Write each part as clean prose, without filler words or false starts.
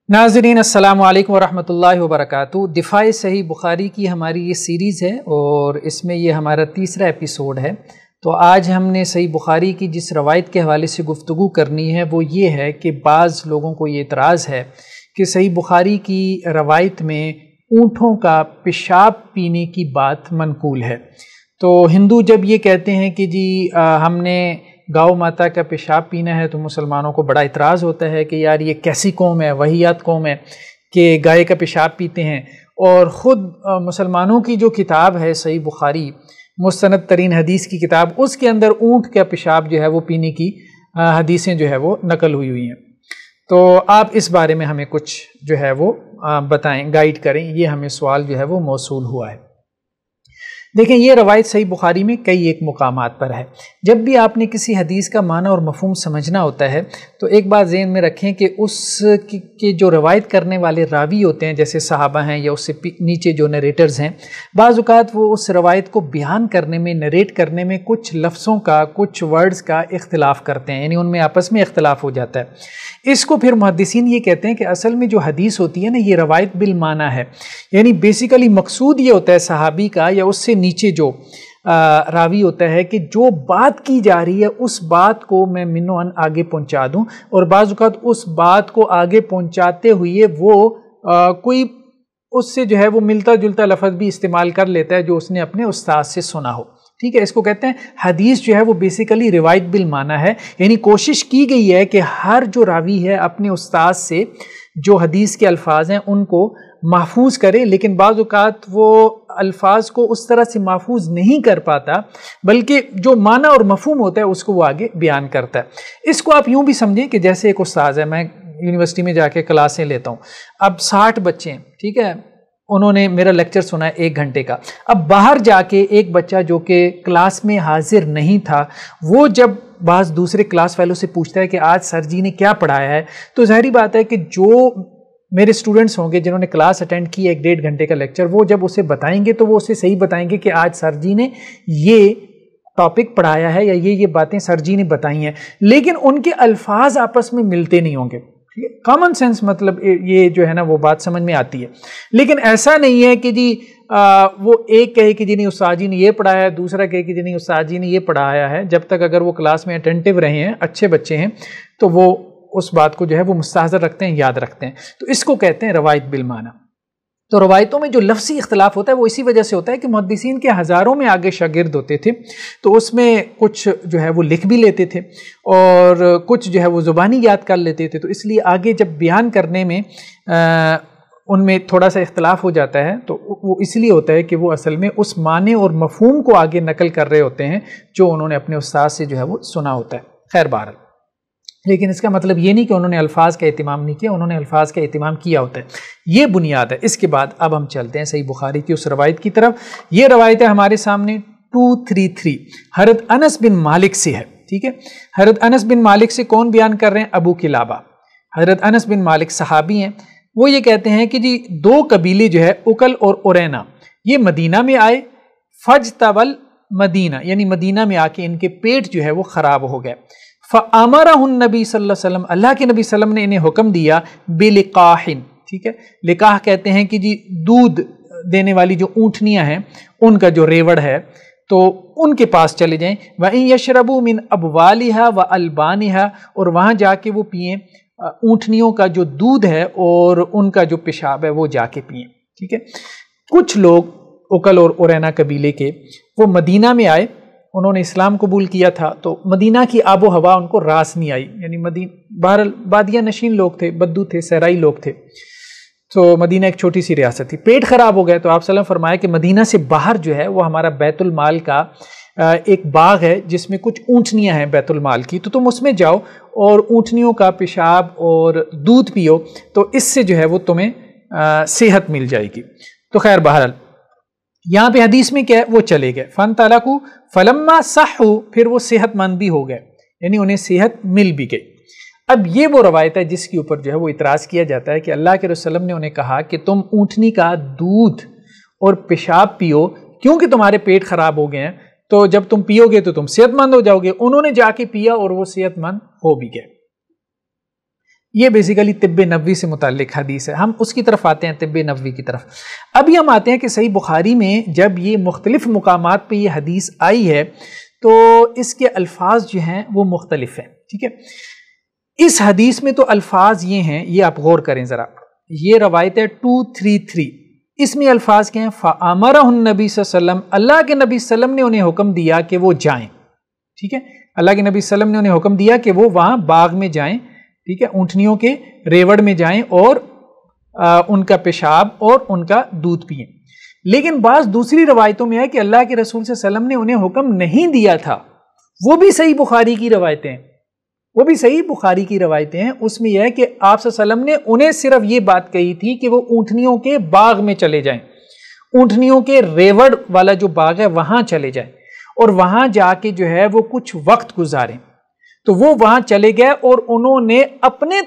ناظرین السلام علیکم ورحمۃ اللہ وبرکاتہ۔ دفاع صحیح بخاری کی ہماری یہ سیریز ہے اور اس میں یہ ہمارا تیسرا ایپیسوڈ ہے۔ تو آج ہم نے صحیح بخاری کی جس روایت کے حوالے سے گفتگو کرنی ہے وہ یہ ہے کہ بعض لوگوں کو یہ اعتراض ہے کہ صحیح بخاری کی روایت میں اونٹوں کا پیشاب پینے کی بات منقول ہے۔ تو ہندو جب یہ کہتے ہیں کہ جی ہم نے گاؤ ماتا کا پیشاب پینا ہے تو مسلمانوں کو بڑا اعتراض ہوتا ہے کہ یار یہ کیسی قوم ہے، وحیات قوم ہے کہ گائے کا پیشاب پیتے ہیں۔ اور خود مسلمانوں کی جو کتاب ہے صحیح بخاری، مستند ترین حدیث کی کتاب، اس کے اندر اونٹ کا پیشاب جو ہے وہ پینے کی حدیثیں جو ہے وہ نقل ہوئی ہیں۔ تو آپ اس بارے میں ہمیں کچھ جو ہے وہ بتائیں، گائیڈ کریں، یہ ہمیں سوال جو ہے وہ موصول ہوا ہے۔ دیکھیں یہ روایت صحیح بخاری میں کئی ایک مقامات پر ہے۔ جب بھی آپ نے کسی حدیث کا معنی اور مفہوم سمجھنا ہوتا ہے تو ایک بات ذہن میں رکھیں کہ اس کے جو روایت کرنے والے راوی ہوتے ہیں، جیسے صحابہ ہیں یا اس سے نیچے جو نریٹرز ہیں، بعض اوقات وہ اس روایت کو بیان کرنے میں، نریٹ کرنے میں کچھ لفظوں کا، کچھ ورڈز کا اختلاف کرتے ہیں، یعنی ان میں آپس میں اختلاف ہو جاتا ہے۔ اس کو پھر محدثین یہ کہتے ہیں کہ اصل میں جو حدیث ہوتی ہے نا، یہ روایت بالمعنی ہے، یعنی بیسیکلی مقصود یہ ہوتا ہے صحابی کا یا اس سے نیچے جو راوی ہوتا ہے کہ جو بات کی جا رہی ہے اس بات کو میں منو ان آگے پہنچا دوں، اور بعض اوقات اس بات کو آگے پہنچاتے ہوئے وہ کوئی اس سے جو ہے وہ ملتا جلتا لفظ بھی استعمال کر لیتا ہے جو اس نے اپنے استاد سے سنا ہو۔ ٹھیک ہے، اس کو کہتے ہیں حدیث جو ہے وہ بیسیکلی روایت بالمعنی ہے، یعنی کوشش کی گئی ہے کہ ہر جو راوی ہے اپنے استاد سے جو حدیث کے الفاظ ہیں ان کو محفوظ کرے، لیکن بعض اوقات وہ الفاظ کو اس طرح سے محفوظ نہیں کر پاتا، بلکہ جو معنی اور مفہوم ہوتا ہے اس کو وہ آگے بیان کرتا ہے۔ اس کو آپ یوں بھی سمجھیں کہ جیسے ایک استاذ ہے، میں یونیورسٹی میں جا کے کلاسیں لیتا ہوں، اب 60 بچے ہیں، ٹھیک ہے، انہوں نے میرا لیکچر سنا ہے 1 گھنٹے کا۔ اب باہر جا کے ایک بچہ جو کہ کلاس میں حاضر نہیں تھا، وہ جب بعض دوسرے کلاس فیلو سے پوچھتا ہے کہ آج سر جی نے کیا پڑھایا ہے، تو ظاہری بات ہے کہ جو میرے اسٹوڈنٹس ہوں گے جنہوں نے کلاس اٹینڈ کی 1-1.5 گھنٹے کا لیکچر، وہ جب اسے بتائیں گے تو وہ اسے صحیح بتائیں گے کہ آج سر جی نے یہ ٹاپک پڑھایا ہے یا یہ باتیں سر جی نے بتائی ہیں، لیکن ان کے الفاظ آپس میں ملتے نہیں ہوں گے۔ کامن سینس مطلب یہ جو ہے نا وہ بات سمجھ میں آتی ہے، لیکن ایسا نہیں ہے کہ جی وہ ایک کہے کہ جی نہیں استاد جی نے یہ پڑھایا ہے، دوسرا کہے کہ جی نہیں استاد جی نے یہ پڑھایا ہے۔ جب تک اگر وہ کلاس میں اٹینٹیو رہے ہیں، اچھے بچے ہیں، تو وہ اس بات کو جو ہے وہ مستحضر رکھتے ہیں، یاد رکھتے ہیں۔ تو اس کو کہتے ہیں روایت بالمعنی۔ تو روایتوں میں جو لفظی اختلاف ہوتا ہے وہ اسی وجہ سے ہوتا ہے کہ محدثین کے ہزاروں میں آگے شاگرد ہوتے تھے، تو اس میں کچھ جو ہے وہ لکھ بھی لیتے تھے اور کچھ جو ہے وہ زبانی یاد کر لیتے تھے، تو اس لیے آگے جب بیان کرنے میں ان میں تھوڑا سا اختلاف ہو جاتا ہے، تو وہ اس لیے ہوتا ہے کہ وہ اصل میں اس معنی اور مفہوم کو آگے نقل کر رہے ہوتے ہیں جو انہوں نے اپنے استاد سے جو ہے وہ سنا ہوتا ہے۔ خیر بہرحال، لیکن اس کا مطلب یہ نہیں کہ انہوں نے الفاظ کا اہتمام نہیں کیا، انہوں نے الفاظ کا اہتمام کیا ہوتا ہے۔ یہ بنیاد ہے۔ اس کے بعد اب ہم چلتے ہیں صحیح بخاری کی اس روایت کی طرف۔ یہ روایت ہے ہمارے سامنے 233، حضرت انس بن مالک سے ہے۔ ٹھیک ہے، حضرت انس بن مالک سے کون بیان کر رہے ہیں؟ ابو کلابہ۔ حضرت انس بن مالک صحابی ہیں، وہ یہ کہتے ہیں کہ جی 2 قبیلے جو ہے اکل اور اورینا، یہ مدینہ میں آئے، فجتول مدینہ، یعنی مدینہ میں آ کے ان کے پیٹ جو ہے وہ خراب ہو گئے۔ فَأَمَرَهُ النبی صلی اللہ علیہ وسلم، اللہ کے نبی صلی اللہ علیہ وسلم نے انہیں حکم دیا بِلِقَاحٍ، ٹھیک ہے، لقاح کہتے ہیں کہ جی دودھ دینے والی جو اونٹنیاں ہیں ان کا جو ریوڑ ہے، تو ان کے پاس چلے جائیں، وَإِن يَشْرَبُوا مِنْ أَبْوَالِهَا وَأَلْبَانِهَا، اور وہاں جا کے وہ پئیں اونٹنیوں کا جو دودھ ہے اور ان کا جو پیشاب ہے وہ جا کے پئیں۔ ٹھیک ہے، کچھ لوگ اکل اور اورینا قبیلے کے وہ مدینہ میں آئے، انہوں نے اسلام قبول کیا تھا، تو مدینہ کی آب و ہوا ان کو راس نہیں آئی، یعنی بہرحال بادیہ نشین لوگ تھے، بدو تھے، صحرائی لوگ تھے، تو مدینہ ایک چھوٹی سی ریاست تھی، پیٹ خراب ہو گئے، تو آپ صلی اللہ علیہ وسلم فرمایا کہ مدینہ سے باہر جو ہے وہ ہمارا بیت المال کا ایک باغ ہے جس میں کچھ اونٹنیاں ہیں بیت المال کی، تو تم اس میں جاؤ اور اونٹنیوں کا پیشاب اور دودھ پیو، تو اس سے جو ہے وہ تمہیں صحت مل جائے گی۔ تو خیر بہرحال یہاں پہ حدیث میں کیا ہے، وہ چلے گئے، فَانْطَلَقُوا فَلَمَّا صَحُّوا، پھر وہ صحت مند بھی ہو گئے، یعنی انہیں صحت مل بھی گئی۔ اب یہ وہ روایت ہے جس کے اوپر جو ہے وہ اعتراض کیا جاتا ہے کہ اللہ کے رسول نے انہیں کہا کہ تم اونٹنی کا دودھ اور پیشاب پیو کیونکہ تمہارے پیٹ خراب ہو گئے ہیں، تو جب تم پیو گے تو تم صحت مند ہو جاؤ گے۔ انہوں نے جا کے پیا اور وہ صحت مند ہو بھی گئے۔ یہ بیسیکلی طب نبوی سے متعلق حدیث ہے. ہم اس کی طرف آتے ہیں، طب نبوی کی طرف. ابھی ہم آتے ہیں کہ صحیح بخاری میں جب یہ مختلف مقامات پہ یہ حدیث آئی ہے تو اس کے الفاظ جو ہیں وہ مختلف ہیں. ٹھیک ہے، اس حدیث میں تو الفاظ یہ ہیں، یہ آپ غور کریں ذرا. یہ روایت ہے 233. اس میں الفاظ کیا ہیں؟ فَأَمَرَهُ النبی صلی اللہ علیہ وسلم، اللہ کے نبی صلی اللہ علیہ وسلم نے انہیں حکم دیا کہ وہ جائیں. ٹھیک ہے، اللہ کے نبی صلی اللہ علیہ وسلم نے انہیں حکم دیا کہ وہ وہاں باغ میں جائیں. ٹھیک ہے، اونٹنیوں کے ریوڑ میں جائیں اور ان کا پیشاب اور ان کا دودھ پئیں. لیکن بعض دوسری روایتوں میں ہے کہ اللہ کے رسول صلی اللہ علیہ وسلم نے انہیں حکم نہیں دیا تھا. وہ بھی صحیح بخاری کی روایتیں ہیں، وہ بھی صحیح بخاری کی روایتیں ہیں. اس میں یہ ہے کہ آپ صلی اللہ علیہ وسلم نے انہیں صرف یہ بات کہی تھی کہ وہ اونٹنیوں کے باغ میں چلے جائیں، اونٹنیوں کے ریوڑ والا جو باغ ہے وہاں چلے جائیں اور وہاں جا کے جو ہے وہ کچھ وقت گزاریں. تو وہ وہاں چلے گئے اور انہوں نے اپنے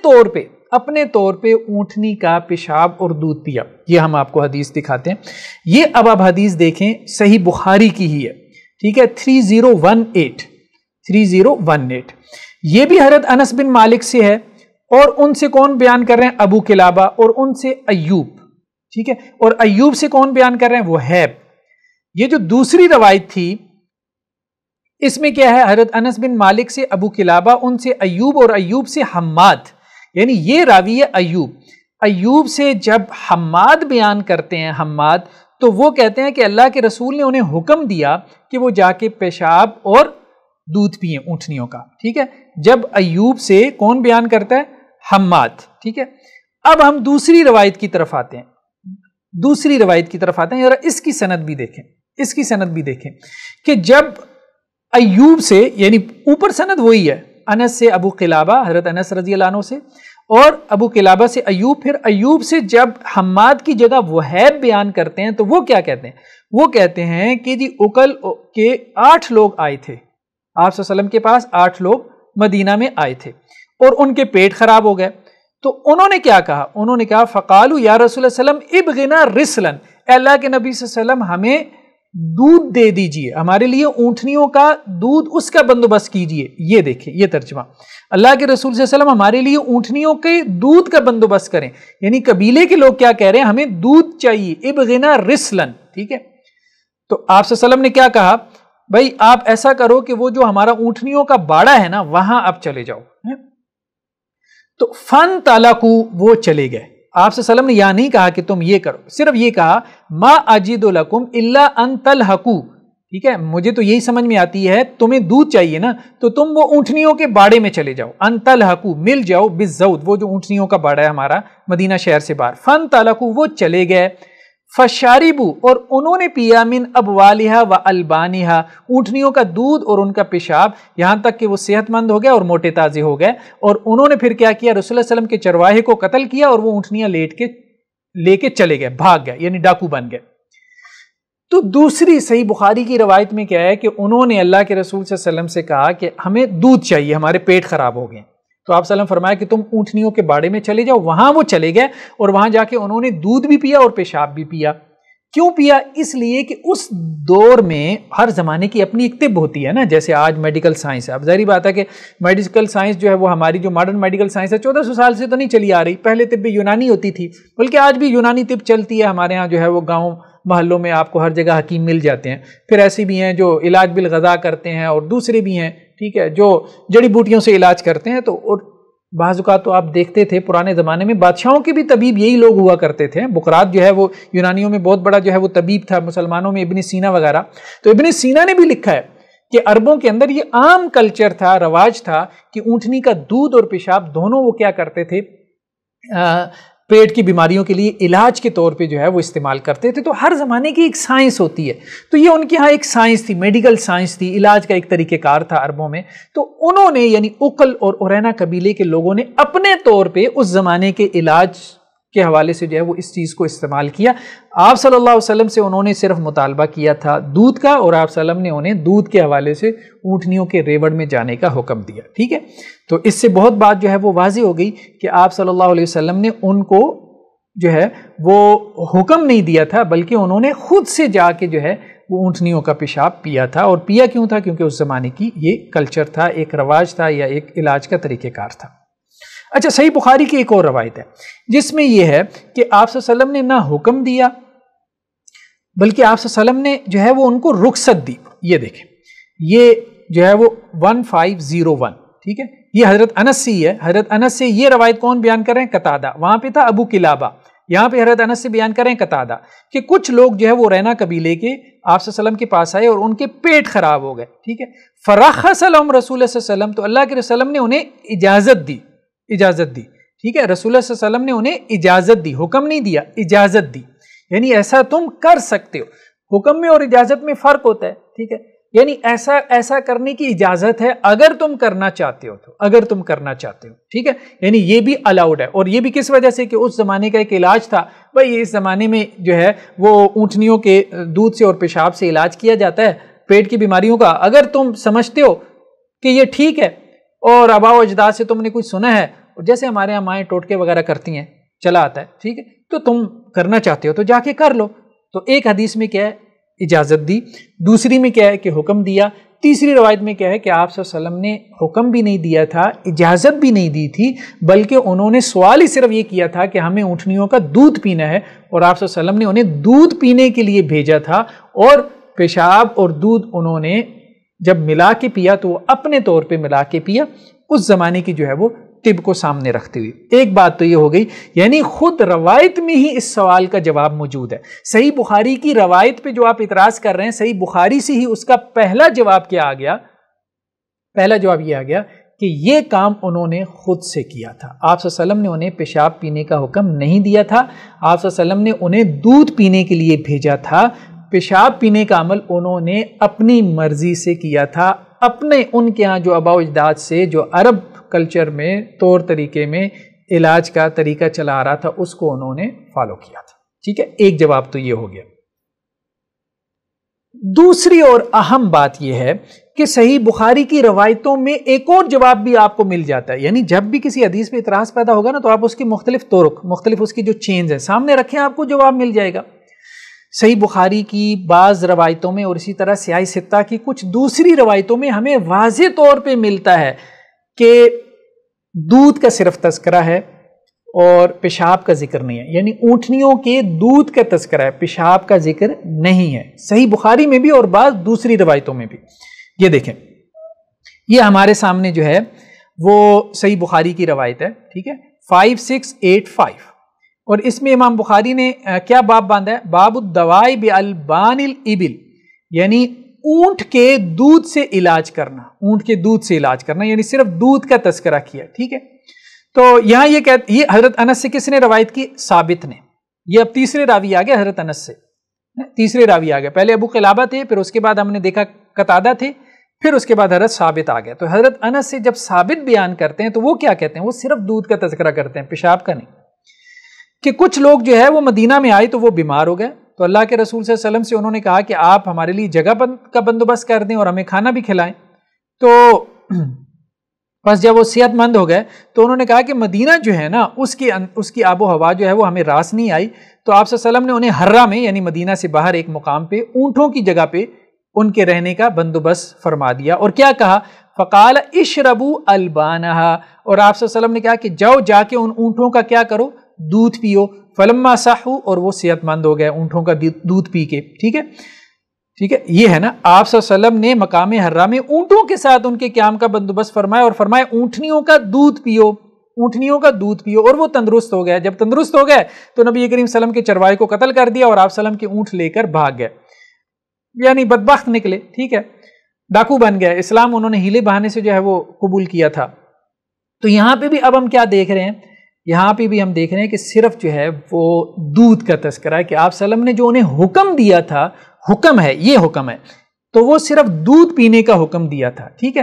طور پہ اونٹنی کا پیشاب اور دودھ پیا. یہ ہم آپ کو حدیث دکھاتے ہیں. یہ اب آپ حدیث دیکھیں، صحیح بخاری کی ہی ہے. ٹھیک ہے، 3018. یہ بھی حضرت انس بن مالک سے ہے اور ان سے کون بیان کر رہے ہیں؟ ابو قلابہ، اور ان سے ایوب. ٹھیک ہے، اور ایوب سے کون بیان کر رہے ہیں؟ وہیب. یہ جو دوسری روایت تھی اس میں کیا ہے؟ حضرت انس بن مالک سے ابو قلابہ، ان سے ایوب، اور ایوب سے حماد. یعنی یہ راوی ہے ایوب. ایوب سے جب حماد بیان کرتے ہیں، حماد، تو وہ کہتے ہیں کہ اللہ کے رسول نے انہیں حکم دیا کہ وہ جا کے پیشاب اور دودھ پئیں اونٹنیوں کا. ٹھیک ہے، جب ایوب سے کون بیان کرتا ہے؟ حماد. ٹھیک ہے، اب ہم دوسری روایت کی طرف آتے ہیں. ذرا اس کی سند بھی دیکھیں کہ جب ایوب سے، یعنی اوپر سند وہی ہے، انس سے ابو قلابہ، حضرت انس رضی اللہ عنہ سے، اور ابو قلابہ سے ایوب، پھر ایوب سے جب حماد کی جگہ وہیب بیان کرتے ہیں تو وہ کیا کہتے ہیں؟ وہ کہتے ہیں کہ جی اکل کے 8 لوگ آئے تھے آپ صلی اللہ علیہ وسلم کے پاس، 8 لوگ مدینہ میں آئے تھے اور ان کے پیٹ خراب ہو گئے. تو انہوں نے کیا کہا؟ انہوں نے کہا فقالو یا رسول اللہ صلی اللہ علیہ وسلم ابغنا رسلن، اے اللہ کے نبی صلی اللہ علیہ وسلم ہمیں دودھ دے دیجئے، ہمارے لیے اونٹنیوں کا دودھ اس کا بندوبست کیجئے. یہ دیکھیں، یہ ترجمہ، اللہ کے رسول صلی اللہ علیہ وسلم ہمارے لیے اونٹنیوں کے دودھ کا بندوبست کریں. یعنی قبیلے کے لوگ کیا کہہ رہے ہیں؟ ہمیں دودھ چاہیے، ابغنا رسلن. ٹھیک ہے، تو آپ صلی اللہ علیہ وسلم نے کیا کہا؟ بھائی آپ ایسا کرو کہ وہ جو ہمارا اونٹنیوں کا باڑا ہے نا وہاں آپ چلے جاؤ. تو فن تالکو، وہ چلے گئے. آپ صلی اللہ علیہ وسلم نے یہ نہیں کہا کہ تم یہ کرو، صرف یہ کہا ما اجد لکم الا ان تلحقو. ٹھیک ہے، مجھے تو یہی سمجھ میں آتی ہے تمہیں دودھ چاہیے نا تو تم وہ اونٹنیوں کے باڑے میں چلے جاؤ. ان تلحقو، مل جاؤ بالزود، وہ جو اونٹنیوں کا باڑا ہے ہمارا مدینہ شہر سے باہر. فن تالکو، وہ چلے گئے. فشاربو، اور انہوں نے پیا من ابوالہا و البانہا، اونٹنیوں کا دودھ اور ان کا پیشاب، یہاں تک کہ وہ صحت مند ہو گئے اور موٹے تازے ہو گئے. اور انہوں نے پھر کیا کیا؟ رسول اللہ صلی اللہ علیہ وسلم کے چرواہے کو قتل کیا اور وہ اونٹنیاں لے کے چلے گئے، بھاگ گئے، یعنی ڈاکو بن گئے. تو دوسری صحیح بخاری کی روایت میں کیا ہے کہ انہوں نے اللہ کے رسول صلی اللہ علیہ وسلم سے کہا کہ ہمیں دودھ چاہیے، ہمارے پیٹ خراب ہو گئے. تو آپ صلی اللہ علیہ وسلم فرمایا کہ تم اونٹنیوں کے باڑے میں چلے جاؤ. وہاں وہ چلے گئے اور وہاں جا کے انہوں نے دودھ بھی پیا اور پیشاب بھی پیا. کیوں پیا؟ اس لیے کہ اس دور میں ہر زمانے کی اپنی ایک طب ہوتی ہے نا. جیسے آج میڈیکل سائنس ہے، اب ظاہری بات ہے کہ میڈیکل سائنس جو ہے وہ ہماری جو ماڈرن میڈیکل سائنس ہے 1400 سال سے تو نہیں چلی آ رہی. پہلے طب یونانی ہوتی تھی، بلکہ آج بھی یونانی طب چلتی ہے. ہمارے ہاں جو ہے وہ گاؤں محلوں میں آپ کو ہر جگہ حکیم مل جاتے ہیں. پھر ایسے بھی ہیں جو علاج بالغذا کرتے ہیں اور دوسرے بھی ہیں، ٹھیک ہے، جو جڑی بوٹیوں سے علاج کرتے ہیں. تو اور بعض اوقات تو آپ دیکھتے تھے پرانے زمانے میں بادشاہوں کے بھی طبیب یہی لوگ ہوا کرتے تھے. بقراط جو ہے وہ یونانیوں میں بہت بڑا جو ہے وہ طبیب تھا، مسلمانوں میں ابن سینا وغیرہ. تو ابن سینا نے بھی لکھا ہے کہ عربوں کے اندر یہ عام کلچر تھا، رواج تھا کہ اونٹنی کا دودھ اور پیشاب دونوں وہ کیا کرتے تھے؟ پیٹ کی بیماریوں کے لیے علاج کے طور پہ جو ہے وہ استعمال کرتے تھے. تو ہر زمانے کی ایک سائنس ہوتی ہے. تو یہ ان کے ہاں ایک سائنس تھی، میڈیکل سائنس تھی، علاج کا ایک طریقہ کار تھا عربوں میں. تو انہوں نے یعنی اکل اور اورینا قبیلے کے لوگوں نے اپنے طور پہ اس زمانے کے علاج کے حوالے سے جو ہے وہ اس چیز کو استعمال کیا. آپ صلی اللہ علیہ وسلم سے انہوں نے صرف مطالبہ کیا تھا دودھ کا، اور آپ صلی اللہ علیہ وسلم نے انہیں دودھ کے حوالے سے اونٹنیوں کے ریوڑ میں جانے کا حکم دیا. ٹھیک ہے، تو اس سے بہت بات جو ہے وہ واضح ہو گئی کہ آپ صلی اللہ علیہ وسلم نے ان کو جو ہے وہ حکم نہیں دیا تھا، بلکہ انہوں نے خود سے جا کے جو ہے وہ اونٹنیوں کا پیشاب پیا تھا. اور پیا کیوں تھا؟ کیونکہ اس زمانے کی یہ کلچر تھا، ایک رواج تھا یا ایک علاج کا طریقہ کار تھا. اچھا، صحیح بخاری کی ایک اور روایت ہے جس میں یہ ہے کہ آپ صلی اللہ علیہ وسلم نے نہ حکم دیا بلکہ آپ صلی اللہ علیہ وسلم نے جو ہے وہ ان کو رخصت دی. یہ دیکھیں، یہ جو ہے وہ 1501، ٹھیک ہے، یہ حضرت انس سے ہی ہے. حضرت انس سے یہ روایت کون بیان کر رہے ہیں؟ قتادہ. وہاں پہ تھا ابو قلابہ، یہاں پہ حضرت انس سے بیان کر رہے ہیں قتادہ کہ کچھ لوگ جو ہے وہ رینا قبیلے کے آپ صلی اللہ علیہ وسلم کے پاس آئے اور ان کے پیٹ خراب ہو گئے، ٹھیک ہے. فرخص لهم رسول اللہ صلی اللہ علیہ وسلم، تو اللہ کے رسول نے انہیں اجازت دی، ٹھیک ہے. رسول اللہ صلی اللہ علیہ وسلم نے انہیں اجازت دی، حکم نہیں دیا، اجازت دی. یعنی ایسا تم کر سکتے ہو. حکم میں اور اجازت میں فرق ہوتا ہے، ٹھیک ہے. یعنی ایسا کرنے کی اجازت ہے اگر تم کرنا چاہتے ہو ٹھیک ہے. یعنی یہ بھی الاؤڈ ہے. اور یہ بھی کس وجہ سے کہ اس زمانے کا ایک علاج تھا. بھائی اس زمانے میں جو ہے وہ اونٹنیوں کے دودھ سے اور پیشاب سے علاج کیا جاتا ہے پیٹ کی بیماریوں کا. اگر تم سمجھتے ہو کہ یہ ٹھیک ہے اور آباء و اجداد سے تم نے کچھ سنا ہے، جیسے ہمارے یہاں مائیں ٹوٹکے وغیرہ کرتی ہیں، چلا آتا ہے، ٹھیک ہے، تو تم کرنا چاہتے ہو تو جا کے کر لو. تو ایک حدیث میں کیا ہے؟ اجازت دی. دوسری میں کیا ہے کہ حکم دیا. تیسری روایت میں کیا ہے کہ آپ صلی اللہ علیہ وسلم نے حکم بھی نہیں دیا تھا، اجازت بھی نہیں دی تھی، بلکہ انہوں نے سوال ہی صرف یہ کیا تھا کہ ہمیں اونٹنیوں کا دودھ پینا ہے، اور آپ صلی اللہ علیہ وسلم نے انہیں دودھ پینے کے لیے بھیجا تھا. اور پیشاب اور دودھ انہوں نے جب ملا کے پیا تو وہ اپنے طور پہ ملا کے پیا، اس زمانے کی جو ہے وہ طب کو سامنے رکھتے ہوئے. ایک بات تو یہ ہو گئی، یعنی خود روایت میں ہی اس سوال کا جواب موجود ہے. صحیح بخاری کی روایت پہ جو آپ اعتراض کر رہے ہیں، صحیح بخاری سے ہی اس کا پہلا جواب کیا آ گیا؟ پہلا جواب یہ آ گیا کہ یہ کام انہوں نے خود سے کیا تھا. آپ صلی اللہ علیہ وسلم نے انہیں پیشاب پینے کا حکم نہیں دیا تھا، آپ صلی اللہ علیہ وسلم نے انہیں دودھ پینے کے لیے بھیجا تھا. پیشاب پینے کا عمل انہوں نے اپنی مرضی سے کیا تھا، اپنے ان کے ہاں جو آباء و اجداد سے جو عرب کلچر میں طور طریقے میں علاج کا طریقہ چلا آ رہا تھا اس کو انہوں نے فالو کیا تھا. ٹھیک ہے، ایک جواب تو یہ ہو گیا. دوسری اور اہم بات یہ ہے کہ صحیح بخاری کی روایتوں میں ایک اور جواب بھی آپ کو مل جاتا ہے. یعنی جب بھی کسی حدیث پہ اعتراض پیدا ہوگا نا تو آپ اس کی مختلف طرق، مختلف اس کی جو چینز ہیں سامنے رکھیں، آپ کو جواب مل جائے گا. صحیح بخاری کی بعض روایتوں میں اور اسی طرح سیاہ ستہ کی کچھ دوسری روایتوں میں ہمیں واضح طور پہ ملتا ہے کہ دودھ کا صرف تذکرہ ہے اور پیشاب کا ذکر نہیں ہے. یعنی اونٹنیوں کے دودھ کا تذکرہ ہے، پیشاب کا ذکر نہیں ہے، صحیح بخاری میں بھی اور بعض دوسری روایتوں میں بھی. یہ دیکھیں، یہ ہمارے سامنے جو ہے وہ صحیح بخاری کی روایت ہے، ٹھیک ہے، 5685. اور اس میں امام بخاری نے کیا باب باندھا ہے؟ باب الدوائی بالبان الابل، یعنی اونٹ کے دودھ سے علاج کرنا، اونٹ کے دودھ سے علاج کرنا، یعنی صرف دودھ کا تذکرہ کیا. ٹھیک ہے، تو یہاں یہ حضرت انس سے کس نے روایت کی؟ ثابت نے. یہ اب تیسرے راوی آ گیا حضرت انس سے، تیسرے راوی آ گیا. پہلے ابو قلابہ تھے، پھر اس کے بعد ہم نے دیکھا قتادہ تھے، پھر اس کے بعد حضرت ثابت آ گیا. تو حضرت انس سے جب ثابت بیان کرتے ہیں تو وہ کیا کہتے ہیں؟ وہ صرف دودھ کا تذکرہ کرتے ہیں، پیشاب کا نہیں. کہ کچھ لوگ جو ہے وہ مدینہ میں آئے تو وہ بیمار ہو گئے، تو اللہ کے رسول صلی اللہ علیہ وسلم سے انہوں نے کہا کہ آپ ہمارے لیے جگہ کا بندوبست کر دیں اور ہمیں کھانا بھی کھلائیں. تو بس جب وہ صحت مند ہو گئے تو انہوں نے کہا کہ مدینہ جو ہے نا اس کی آب و ہوا جو ہے وہ ہمیں راس نہیں آئی. تو آپ صلی اللہ علیہ وسلم نے انہیں ہرہ میں یعنی مدینہ سے باہر ایک مقام پہ اونٹوں کی جگہ پہ ان کے رہنے کا بندوبست فرما دیا. اور کیا کہا؟ فقال اشربوا البانہا، اور آپ صلی اللہ علیہ وسلم نے کہا کہ جاؤ جا کے ان اونٹوں کا کیا کرو؟ دودھ پیو. فلما صحوا، اور وہ صحت مند ہو گئے اونٹوں کا دودھ پی کے. ٹھیک ہے، ٹھیک ہے، یہ ہے نا، آپ صلی اللہ علیہ وسلم نے مقام حرہ میں اونٹوں کے ساتھ ان کے قیام کا بندوبست فرمایا اور فرمایا اونٹنیوں کا دودھ پیو، اونٹنیوں کا دودھ پیو. اور وہ تندرست ہو گئے. جب تندرست ہو گئے تو نبی کریم صلی اللہ علیہ وسلم کے چرواہے کو قتل کر دیا اور آپ صلی اللہ علیہ وسلم کے اونٹ لے کر بھاگ گئے. یعنی بدبخت نکلے، ٹھیک ہے، ڈاکو بن گئے. اسلام انہوں نے ہیلے بہانے سے جو ہے وہ قبول کیا تھا. تو یہاں پہ بھی اب ہم کیا دیکھ رہے ہیں؟ یہاں پہ بھی ہم دیکھ رہے ہیں کہ صرف جو ہے وہ دودھ کا تذکرہ ہے کہ آپ صلی اللہ علیہ وسلم نے جو انہیں حکم دیا تھا، حکم ہے، یہ حکم ہے، تو وہ صرف دودھ پینے کا حکم دیا تھا. ٹھیک ہے،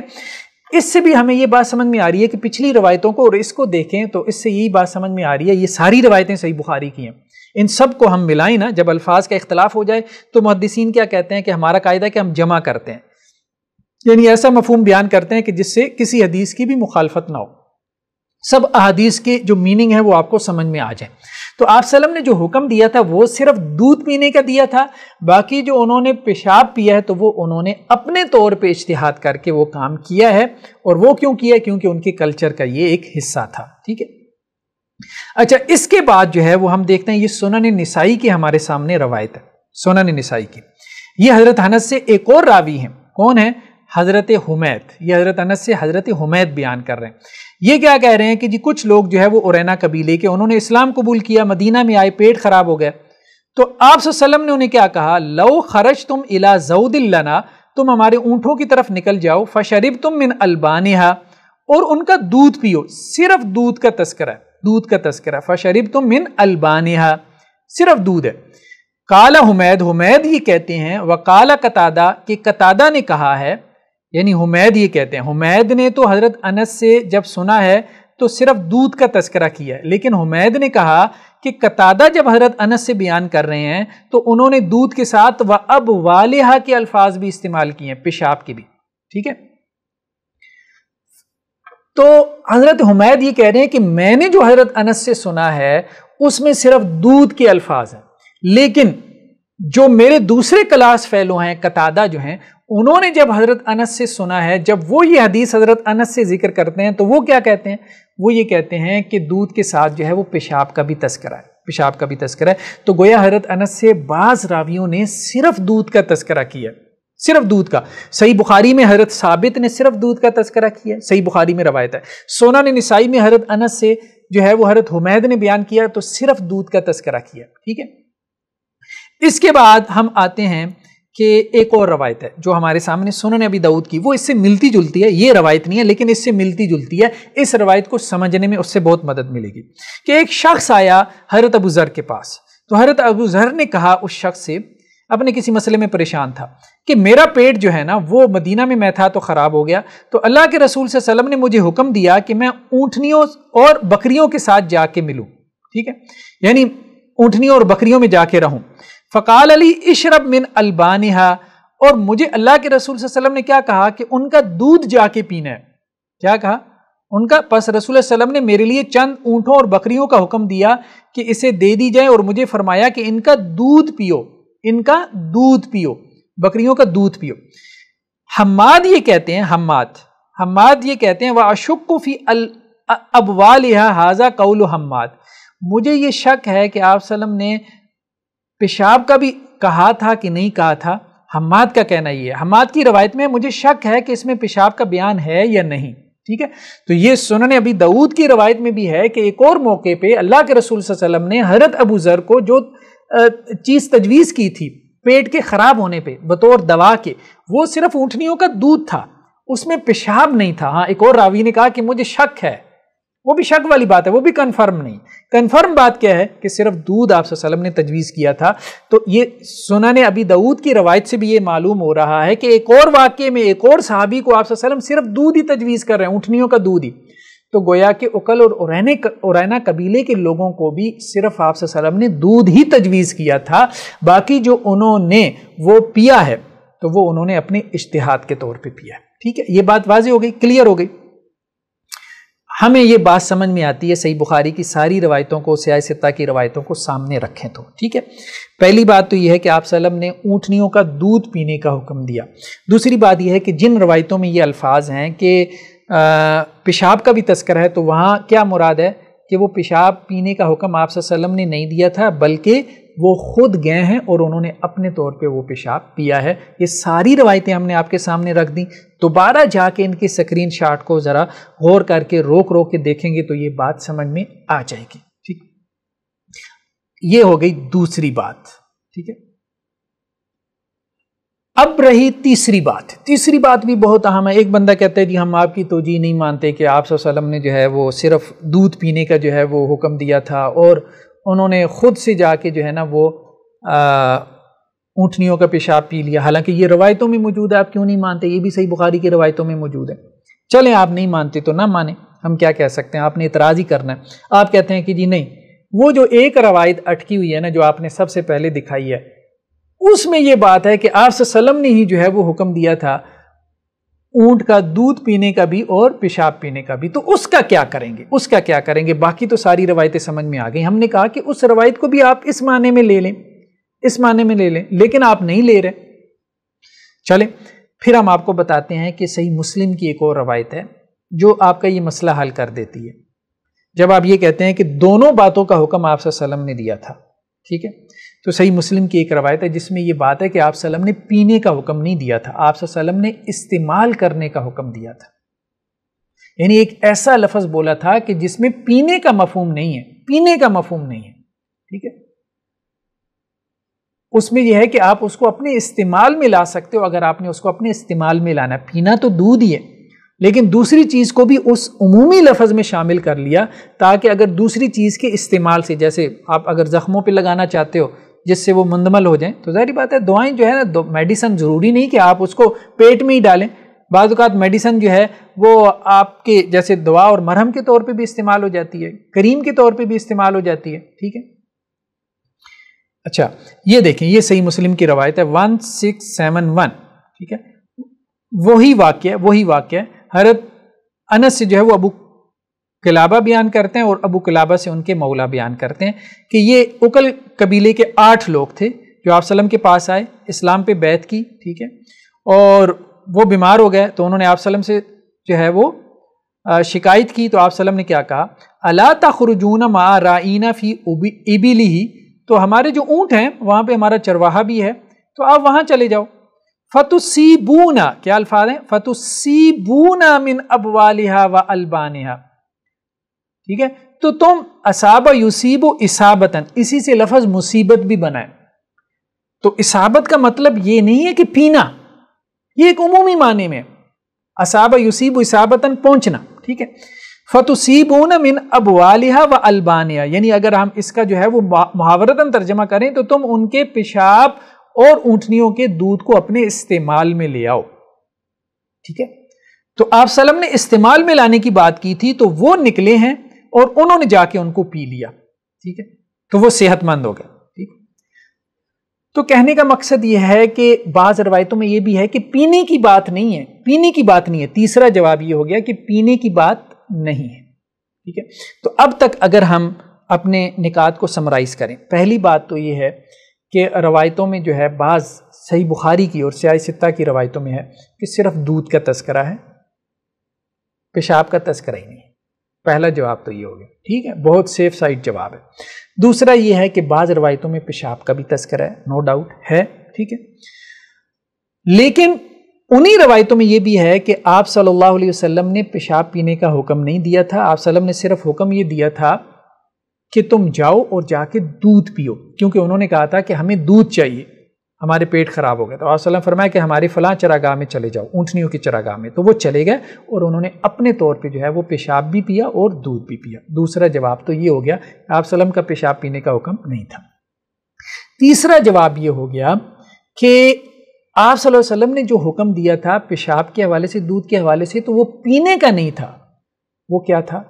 اس سے بھی ہمیں یہ بات سمجھ میں آ رہی ہے کہ پچھلی روایتوں کو اور اس کو دیکھیں تو اس سے یہی بات سمجھ میں آ رہی ہے، یہ ساری روایتیں صحیح بخاری کی ہیں. ان سب کو ہم ملائیں نا، جب الفاظ کا اختلاف ہو جائے تو محدثین کیا کہتے ہیں کہ ہمارا قاعدہ ہے کہ ہم جمع کرتے ہیں، یعنی ایسا مفہوم بیان کرتے ہیں کہ جس سے کسی حدیث کی بھی مخالفت نہ ہو. سب احادیث کے جو میننگ ہے وہ آپ کو سمجھ میں آ جائیں۔ تو آپ صلی اللہ علیہ وسلم نے جو حکم دیا تھا وہ صرف دودھ پینے کا دیا تھا، باقی جو انہوں نے پیشاب پیا ہے تو وہ انہوں نے اپنے طور پہ اجتہاد کر کے وہ کام کیا ہے، اور وہ کیوں کیا؟ کیونکہ ان کے کلچر کا یہ ایک حصہ تھا، ٹھیک ہے۔ اچھا، اس کے بعد جو ہے وہ ہم دیکھتے ہیں یہ سنن نسائی کی ہمارے سامنے روایت ہے، سنن نسائی کی۔ یہ حضرت انس سے ایک اور راوی ہیں، کون ہے؟ حضرت حمید۔ یہ حضرت انس سے حضرت حمید بیان کر رہے ہیں۔ یہ کیا کہہ رہے ہیں کہ جی کچھ لوگ جو ہے وہ ارینا قبیلے کے، انہوں نے اسلام قبول کیا، مدینہ میں آئے، پیٹ خراب ہو گیا، تو آپ صلی اللہ علیہ وسلم نے انہیں کیا کہا؟ لو خرجتم الی ذود لنا، تم ہمارے اونٹوں کی طرف نکل جاؤ، فشربتم من البانھا، اور ان کا دودھ پیو، صرف دودھ کا تذکرہ ہے، دودھ کا تذکرہ، فشربتم من البانھا، صرف دودھ ہے۔ قال حمید، حمید یہ کہتے ہیں، وقال قتادہ، کہ قتادہ نے کہا ہے، یعنی حمید یہ کہتے ہیں، حمید نے تو حضرت انس سے جب سنا ہے تو صرف دودھ کا تذکرہ کیا ہے، لیکن حمید نے کہا کہ قتادہ جب حضرت انس سے بیان کر رہے ہیں تو انہوں نے دودھ کے ساتھ وَأَبْوَالِهَا کے الفاظ بھی استعمال کیے ہیں، پیشاب کے بھی، ٹھیک ہے۔ تو حضرت حمید یہ کہہ رہے ہیں کہ میں نے جو حضرت انس سے سنا ہے اس میں صرف دودھ کے الفاظ ہیں، لیکن جو میرے دوسرے کلاس فیلو ہیں، قتادہ جو ہیں، انہوں نے جب حضرت انس سے سنا ہے، جب وہ یہ حدیث حضرت انس سے ذکر کرتے ہیں تو وہ کیا کہتے ہیں؟ وہ یہ کہتے ہیں کہ دودھ کے ساتھ جو ہے وہ پیشاب کا بھی تذکرہ ہے، پیشاب کا بھی تذکرہ ہے۔ تو گویا حضرت انس سے بعض راویوں نے صرف دودھ کا تذکرہ کیا، صرف دودھ کا۔ صحیح بخاری میں حضرت ثابت نے صرف دودھ کا تذکرہ کیا، صحیح بخاری میں روایت ہے۔ سنن نسائی میں حضرت انس سے جو ہے وہ حضرت حمید نے بیان کیا تو صرف دودھ کا تذکرہ کیا، ٹھیک ہے۔ اس کے بعد ہم آتے ہیں کہ ایک اور روایت ہے جو ہمارے سامنے سنن ابی داؤد کی، وہ اس سے ملتی جلتی ہے، یہ روایت نہیں ہے لیکن اس سے ملتی جلتی ہے، اس روایت کو سمجھنے میں اس سے بہت مدد ملے گی۔ کہ ایک شخص آیا حضرت ابو ذر کے پاس، تو حضرت ابو ذر نے کہا اس شخص سے، اپنے کسی مسئلے میں پریشان تھا، کہ میرا پیٹ جو ہے نا وہ مدینہ میں تھا تو خراب ہو گیا، تو اللہ کے رسول صلی اللہ علیہ وسلم نے مجھے حکم دیا کہ میں اونٹنیوں اور بکریوں کے ساتھ جا کے ملوں، ٹھیک ہے، یعنی اونٹنیوں اور بکریوں میں جا کے رہوں۔ فقال علی اشرب من البانھا، اور مجھے اللہ کے رسول صلی اللہ علیہ وسلم نے کیا کہا کہ ان کا دودھ جا کے پینا ہے، کیا کہا ان کا؟ پس رسول اللہ علیہ وسلم نے میرے لیے چند اونٹوں اور بکریوں کا حکم دیا کہ اسے دے دی جائے، اور مجھے فرمایا کہ ان کا دودھ پیو، ان کا دودھ پیو، بکریوں کا دودھ پیو۔ حماد یہ کہتے ہیں، حماد یہ کہتے ہیں وَأَشُكُّ فِي أَبْوَالِهَا هَذَا قَوْلُ حماد، مجھے یہ شک ہے کہ آپ صلی اللہ علیہ وسلم نے پیشاب کا بھی کہا تھا کہ نہیں کہا تھا، حماد کا کہنا یہ ہے۔ حماد کی روایت میں مجھے شک ہے کہ اس میں پیشاب کا بیان ہے یا نہیں، ٹھیک ہے۔ تو یہ سنن ابی داؤد کی روایت میں بھی ہے کہ ایک اور موقع پہ اللہ کے رسول صلی اللہ علیہ وسلم نے حضرت ابو ذر کو جو چیز تجویز کی تھی پیٹ کے خراب ہونے پہ بطور دوا کے، وہ صرف اونٹنیوں کا دودھ تھا، اس میں پیشاب نہیں تھا۔ ہاں، ایک اور راوی نے کہا کہ مجھے شک ہے، وہ بھی شک والی بات ہے، وہ بھی کنفرم نہیں۔ کنفرم بات کیا ہے کہ صرف دودھ آپ صلی اللہ علیہ وسلم نے تجویز کیا تھا۔ تو یہ سنن ابی داؤد کی روایت سے بھی یہ معلوم ہو رہا ہے کہ ایک اور واقعے میں ایک اور صحابی کو آپ صلی اللہ علیہ وسلم صرف دودھ ہی تجویز کر رہے ہیں، اونٹنیوں کا دودھ ہی۔ تو گویا کہ اکل اور ارینا قبیلے کے لوگوں کو بھی صرف آپ صلی اللہ علیہ وسلم نے دودھ ہی تجویز کیا تھا، باقی جو انہوں نے وہ پیا ہے تو وہ انہوں نے اپنے اجتہاد کے طور پہ پیا ہے، ٹھیک ہے۔ یہ بات واضح ہو گئی، کلیئر ہو گئی۔ ہمیں یہ بات سمجھ میں آتی ہے صحیح بخاری کی ساری روایتوں کو، سیاہ ستہ کی روایتوں کو سامنے رکھیں تو، ٹھیک ہے۔ پہلی بات تو یہ ہے کہ آپ صلی اللہ علیہ وسلم نے اونٹنیوں کا دودھ پینے کا حکم دیا۔ دوسری بات یہ ہے کہ جن روایتوں میں یہ الفاظ ہیں کہ پیشاب کا بھی تذکرہ ہے، تو وہاں کیا مراد ہے کہ وہ پیشاب پینے کا حکم آپ صلی اللہ علیہ وسلم نے نہیں دیا تھا، بلکہ وہ خود گئے ہیں اور انہوں نے اپنے طور پہ وہ پیشاب پیا ہے۔ یہ ساری روایتیں ہم نے آپ کے سامنے رکھ دیں، دوبارہ جا کے ان کے سکرین شاٹ کو ذرا غور کر کے روک کے دیکھیں گے تو یہ بات سمجھ میں آ جائے گی، ٹھیک۔ یہ ہو گئی دوسری بات، ٹھیک ہے۔ اب رہی تیسری بات بھی بہت اہم ہے۔ ایک بندہ کہتا ہے جی ہم آپ کی توجیہ نہیں مانتے کہ آپ صلی اللہ علیہ وسلم نے جو ہے وہ صرف دودھ پینے کا جو ہے وہ حکم دیا تھا، اور انہوں نے خود سے جا کے جو ہے نا وہ اونٹنیوں کا پیشاب پی لیا، حالانکہ یہ روایتوں میں موجود ہے، آپ کیوں نہیں مانتے؟ یہ بھی صحیح بخاری کی روایتوں میں موجود ہے۔ چلیں آپ نہیں مانتے تو نہ مانیں، ہم کیا کہہ سکتے ہیں، آپ نے اعتراض ہی کرنا ہے۔ آپ کہتے ہیں کہ جی نہیں، وہ جو ایک روایت اٹکی ہوئی ہے نا جو آپ نے سب سے پہلے دکھائی ہے، اس میں یہ بات ہے کہ آپ صلی اللہ علیہ وسلم نے ہی جو ہے وہ حکم دیا تھا اونٹ کا دودھ پینے کا بھی اور پیشاب پینے کا بھی، تو اس کا کیا کریں گے؟ باقی تو ساری روایتیں سمجھ میں آ گئی۔ ہم نے کہا کہ اس روایت کو بھی آپ اس معنی میں لے لیں، لیکن آپ نہیں لے رہے۔ چلیں پھر ہم آپ کو بتاتے ہیں کہ صحیح مسلم کی ایک اور روایت ہے جو آپ کا یہ مسئلہ حل کر دیتی ہے، جب آپ یہ کہتے ہیں کہ دونوں باتوں کا حکم آپ صلی اللہ علیہ وسلم نے دیا تھا، ٹھیک ہے؟ تو صحیح مسلم کی ایک روایت ہے جس میں یہ بات ہے کہ آپ صلی اللہ علیہ وسلم نے پینے کا حکم نہیں دیا تھا، آپ صلی اللہ علیہ وسلم نے استعمال کرنے کا حکم دیا تھا۔ یعنی ایک ایسا لفظ بولا تھا کہ جس میں پینے کا مفہوم نہیں ہے، ٹھیک ہے؟ اس میں یہ ہے کہ آپ اس کو اپنے استعمال میں لا سکتے ہو، اگر آپ نے اس کو اپنے استعمال میں لانا، پینا تو دودھ ہی ہے لیکن دوسری چیز کو بھی اس عمومی لفظ میں شامل کر لیا تاکہ اگر دوسری چیز کے استعمال سے، جیسے آپ اگر زخموں پہ لگانا چاہتے ہو جس سے وہ مندمل ہو جائیں، تو ظاہری بات ہے دعائیں جو ہے نا، میڈیسن ضروری نہیں کہ آپ اس کو پیٹ میں ہی ڈالیں، بعض اوقات میڈیسن جو ہے وہ آپ کے جیسے دوا اور مرہم کے طور پہ بھی استعمال ہو جاتی ہے، کریم کے طور پہ بھی استعمال ہو جاتی ہے، ٹھیک ہے؟ اچھا یہ دیکھیں، یہ صحیح مسلم کی روایت ہے 1671، ٹھیک ہے؟ وہی واقعہ حضرت انس سے جو ہے وہ ابو قلابہ بیان کرتے ہیں اور ابو قلابہ سے ان کے مولا بیان کرتے ہیں کہ یہ اکل قبیلے کے 8 لوگ تھے جو آپ صلی اللہ علیہ وسلم کے پاس آئے، اسلام پہ بیعت کی، ٹھیک ہے؟ اور وہ بیمار ہو گئے تو انہوں نے آپ صلی اللہ علیہ وسلم سے جو ہے وہ شکایت کی، تو آپ صلی اللہ علیہ وسلم نے کیا کہا؟ الا تخرجون مع رائینا فی ابلہ، تو ہمارے جو اونٹ ہیں وہاں پہ ہمارا چرواہا بھی ہے تو آپ وہاں چلے جاؤ۔ فَتُصِيبُونَ، کیا الفاظ ہیں؟ فَتُصِيبُونَ مِنْ أَبْوَالِهَا وَأَلْبَانِهَا، ٹھیک ہے؟ تو تم اصاب یصیب اصابتاً، اسی سے لفظ مصیبت بھی بنا ہے، تو اصابت کا مطلب یہ نہیں ہے کہ پینا، یہ ایک عمومی معنی میں اصاب یصیب اصابتاً پہنچنا، ٹھیک ہے؟ فَتُصِيبُونَ مِنْ أَبْوَالِهَا وَأَلْبَانِهَا، یعنی اگر ہم اس کا جو ہے وہ محاورتاً ترجمہ کریں تو تم ان کے پیشاب اور اونٹنیوں کے دودھ کو اپنے استعمال میں لے آؤ، ٹھیک ہے؟ تو آپ صلی اللہ علیہ وسلم نے استعمال میں لانے کی بات کی تھی تو وہ نکلے ہیں اور انہوں نے جا کے ان کو پی لیا، ٹھیک ہے؟ تو وہ صحت مند ہو گئے، ٹھیک؟ تو کہنے کا مقصد یہ ہے کہ بعض روایتوں میں یہ بھی ہے کہ پینے کی بات نہیں ہے، تیسرا جواب یہ ہو گیا کہ پینے کی بات نہیں ہے، ٹھیک ہے؟ تو اب تک اگر ہم اپنے نکات کو سمرائز کریں، پہلی بات تو یہ ہے کہ روایتوں میں جو ہے بعض صحیح بخاری کی اور سیاہ ستہ کی روایتوں میں ہے کہ صرف دودھ کا تذکرہ ہے، پیشاب کا تذکرہ ہی نہیں ہے۔ پہلا جواب تو یہ ہو گیا، ٹھیک ہے؟ بہت سیف سائڈ جواب ہے۔ دوسرا یہ ہے کہ بعض روایتوں میں پیشاب کا بھی تذکرہ ہے، نو ڈاؤٹ ہے، ٹھیک ہے؟ لیکن انہی روایتوں میں یہ بھی ہے کہ آپ صلی اللہ علیہ وسلم نے پیشاب پینے کا حکم نہیں دیا تھا، آپ صلی اللہ علیہ وسلم نے صرف حکم یہ دیا تھا کہ تم جاؤ اور جا کے دودھ پیو، کیونکہ انہوں نے کہا تھا کہ ہمیں دودھ چاہیے، ہمارے پیٹ خراب ہو گیا، تو آپ صلی اللہ علیہ وسلم فرمایا کہ ہماری فلاں چراگاہ میں چلے جاؤ، اونٹنیوں کی چراگاہ میں، تو وہ چلے گئے اور انہوں نے اپنے طور پہ جو ہے وہ پیشاب بھی پیا اور دودھ بھی پیا۔ دوسرا جواب تو یہ ہو گیا آپ صلی اللہ علیہ وسلم کا پیشاب پینے کا حکم نہیں تھا۔ تیسرا جواب یہ ہو گیا کہ آپ صلی اللہ علیہ وسلم نے جو حکم دیا تھا پیشاب کے حوالے سے، دودھ کے حوالے سے، تو وہ پینے کا نہیں تھا، وہ کیا تھا؟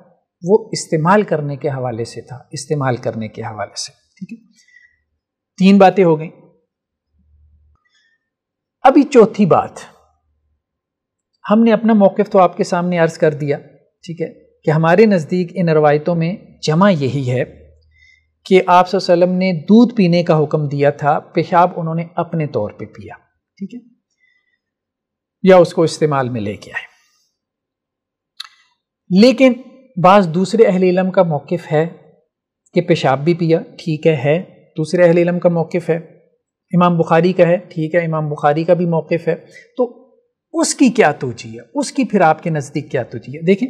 وہ استعمال کرنے کے حوالے سے تھا، استعمال کرنے کے حوالے سے، ٹھیک ہے؟ 3 باتیں ہو گئیں۔ ابھی چوتھی بات، ہم نے اپنا موقف تو آپ کے سامنے عرض کر دیا، ٹھیک ہے، کہ ہمارے نزدیک ان روایتوں میں جمع یہی ہے کہ آپ صلی اللہ علیہ وسلم نے دودھ پینے کا حکم دیا تھا، پیشاب انہوں نے اپنے طور پہ پیا، ٹھیک ہے، یا اس کو استعمال میں لے کے آئے۔ لیکن بعض دوسرے اہل علم کا موقف ہے کہ پیشاب بھی پیا، ٹھیک ہے، دوسرے اہل علم کا موقف ہے، امام بخاری کا ہے، ٹھیک ہے، امام بخاری کا بھی موقف ہے، تو اس کی کیا توجیہ ہے؟ اس کی پھر آپ کے نزدیک کیا توجیہ ہے؟ دیکھیں